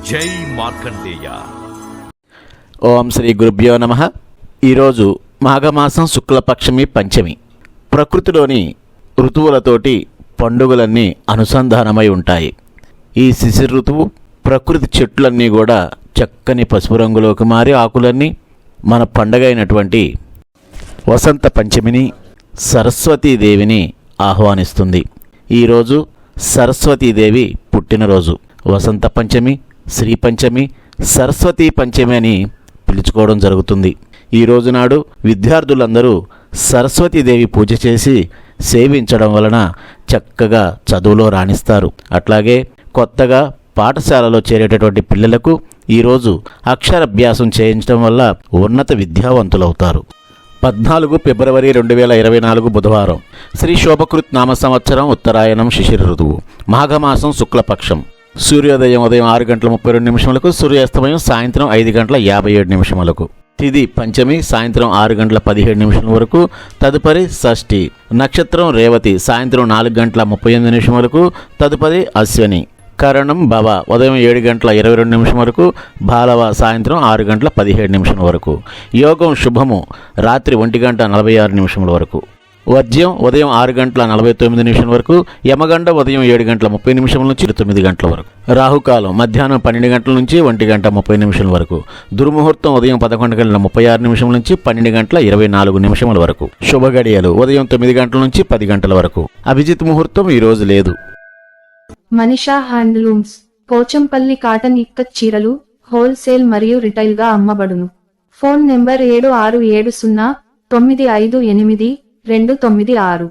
జై మార్కండేయ. ఓం శ్రీ గురుభ్యో నమః. ఈరోజు మాఘమాసం శుక్లపక్షమి పంచమి. ప్రకృతిలోని ఋతువులతోటి పండుగలన్నీ అనుసంధానమై ఉంటాయి. ఈ శిశిర ఋతువు ప్రకృతి చెట్లన్నీ కూడా చక్కని పసుపు రంగులోకి మారి ఆకులన్నీ మన పండగ అయినటువంటి వసంత పంచమిని సరస్వతీదేవిని ఆహ్వానిస్తుంది. ఈరోజు సరస్వతీదేవి పుట్టినరోజు. వసంత పంచమి, శ్రీ పంచమి, సరస్వతీ పంచమి అని పిలుచుకోవడం జరుగుతుంది. ఈ రోజు నాడు విద్యార్థులందరూ సరస్వతీదేవి పూజ చేసి సేవించడం వలన చక్కగా చదువులో రాణిస్తారు. అట్లాగే కొత్తగా పాఠశాలలో చేరేటటువంటి పిల్లలకు ఈరోజు అక్షరాభ్యాసం చేయించడం వల్ల ఉన్నత విద్యావంతులవుతారు. 14 ఫిబ్రవరి 2024 బుధవారం. శ్రీ శోభకృత్ నామ సంవత్సరం, ఉత్తరాయణం, శిశిర ఋతువు, మాఘమాసం శుక్లపక్షం. సూర్యోదయం ఉదయం 6:32, సూర్యాస్తమయం సాయంత్రం 5:57. తిథి పంచమి సాయంత్రం 6:17 వరకు. తదుపరి షష్ఠి. నక్షత్రం రేవతి సాయంత్రం 4:38 వరకు. తదుపరి అశ్వని. కరణం భవ ఉదయం 7:22 వరకు. బాలవ సాయంత్రం 6:17 వరకు. యోగం శుభము రాత్రి 1:46 వరకు. వర్జ్యం ఉదయం 6:49 వరకు. యమగండ ఉదయం 7:30 నుంచి 9 గంటల వరకు. రాహుకాలం మధ్యాహ్నం 12 గంటల నుంచి 1:30 వరకు. దుర్ముహూర్తం ఉదయం 11:36 నుంచి 12:24 వరకు. శుభ గడియలు ఉదయం 9 గంటల నుంచి 10 గంటల వరకు. అభిజిత్ ముహూర్తం ఈ రోజు లేదు. మనీషా హ్యాండ్లూమ్స్ పోచంపల్లి కాటన్ ఇక్కత్ చీరలు హోల్సేల్ మరియు రిటైల్ గా అమ్మబడును. Phone number 7670958296.